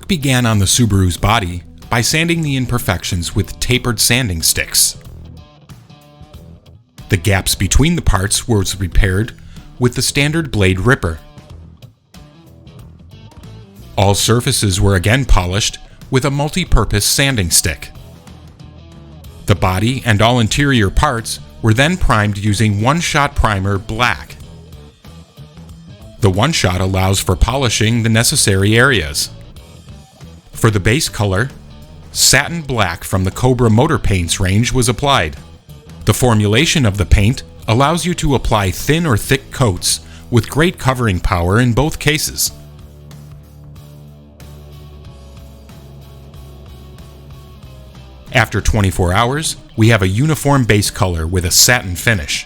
Work began on the Subaru's body by sanding the imperfections with tapered sanding sticks. The gaps between the parts was repaired with the standard blade ripper. All surfaces were again polished with a multi-purpose sanding stick. The body and all interior parts were then primed using one-shot primer black. The one-shot allows for polishing the necessary areas. For the base color, satin black from the Cobra Motor Paints range was applied. The formulation of the paint allows you to apply thin or thick coats with great covering power in both cases. After 24 hours, we have a uniform base color with a satin finish.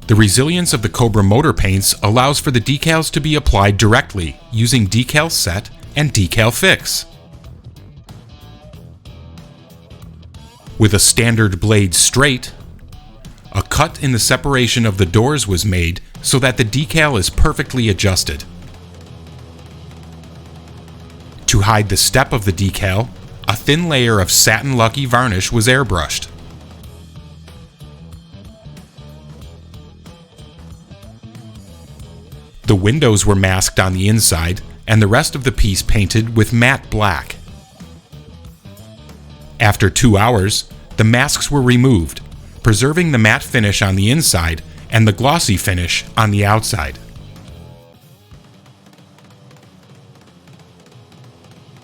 The resilience of the Cobra Motor Paints allows for the decals to be applied directly using decal set and decal fix. With a standard blade straight, a cut in the separation of the doors was made so that the decal is perfectly adjusted. To hide the step of the decal, a thin layer of satin lucky varnish was airbrushed. The windows were masked on the inside and the rest of the piece painted with matte black. After 2 hours, the masks were removed, preserving the matte finish on the inside and the glossy finish on the outside.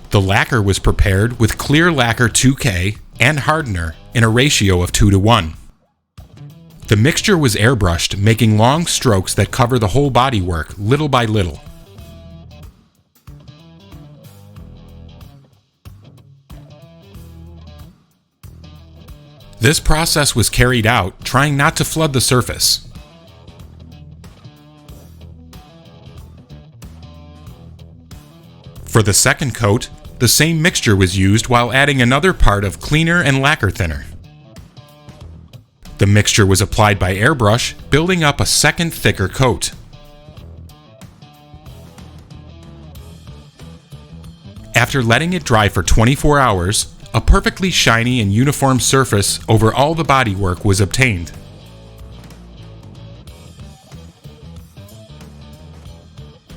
The lacquer was prepared with clear lacquer 2K and hardener in a ratio of 2:1. The mixture was airbrushed, making long strokes that cover the whole bodywork little by little. This process was carried out trying not to flood the surface. For the second coat, the same mixture was used while adding another part of cleaner and lacquer thinner. The mixture was applied by airbrush, building up a second thicker coat. After letting it dry for 24 hours, a perfectly shiny and uniform surface over all the bodywork was obtained.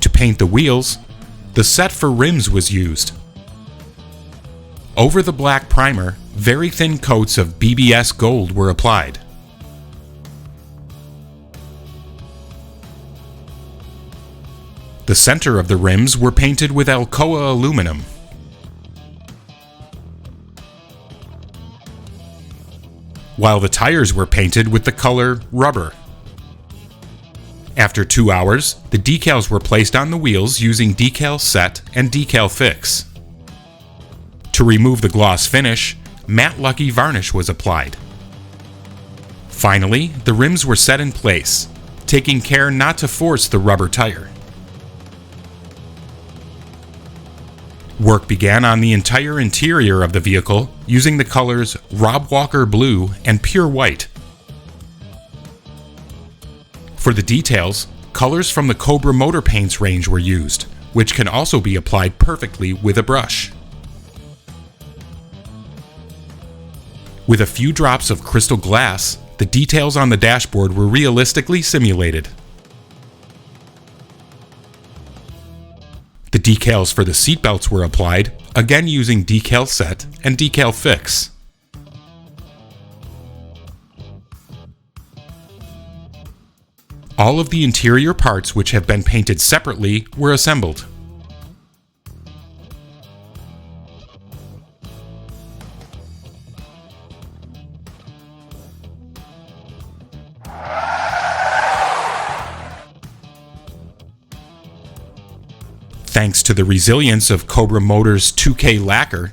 To paint the wheels, the set for rims was used. Over the black primer, very thin coats of BBS gold were applied. The center of the rims were painted with Alcoa aluminum. While the tires were painted with the color rubber. After 2 hours, the decals were placed on the wheels using decal set and decal fix. To remove the gloss finish, matte lucky varnish was applied. Finally, the rims were set in place, taking care not to force the rubber tire. Work began on the entire interior of the vehicle using the colors Rob Walker Blue and Pure White. For the details, colors from the Cobra Motor Paints range were used, which can also be applied perfectly with a brush. With a few drops of crystal glass, the details on the dashboard were realistically simulated. The decals for the seatbelts were applied, again using decal set and decal fix. All of the interior parts which have been painted separately were assembled. Thanks to the resilience of Cobra Motor's 2K lacquer,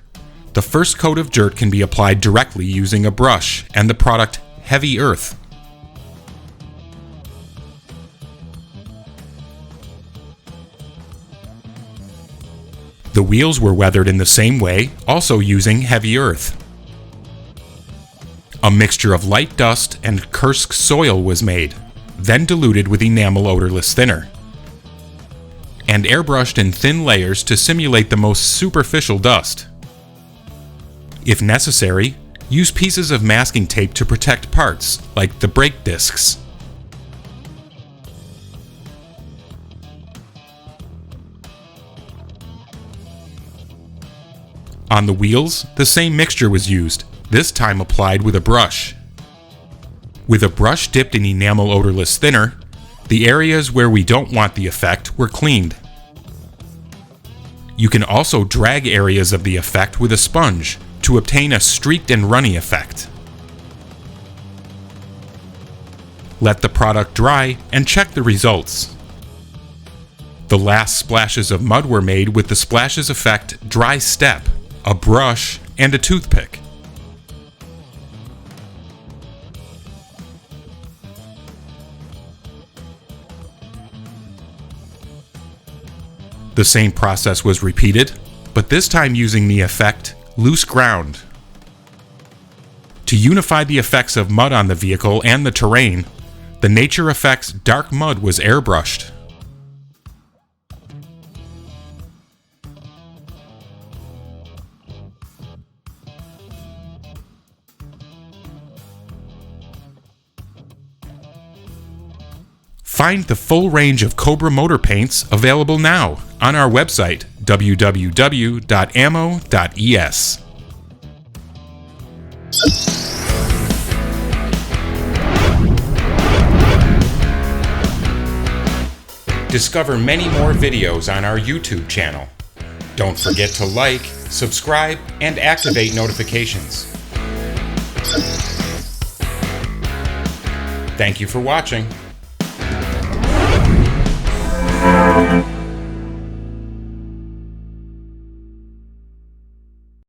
the first coat of dirt can be applied directly using a brush and the product Heavy Earth. The wheels were weathered in the same way, also using Heavy Earth. A mixture of light dust and Kursk soil was made, then diluted with enamel odorless thinner. and airbrushed in thin layers to simulate the most superficial dust. If necessary, use pieces of masking tape to protect parts, like the brake discs. On the wheels, the same mixture was used, this time applied with a brush. With a brush dipped in enamel odorless thinner, the areas where we don't want the effect were cleaned. You can also drag areas of the effect with a sponge to obtain a streaked and runny effect. Let the product dry and check the results. The last splashes of mud were made with the splashes effect dry step, a brush, and a toothpick. The same process was repeated, but this time using the effect loose ground. To unify the effects of mud on the vehicle and the terrain, the Nature Effects dark mud was airbrushed. Find the full range of Cobra Motor Paints available now on our website, www.ammo.es. Discover many more videos on our YouTube channel. Don't forget to like, subscribe, and activate notifications. Thank you for watching.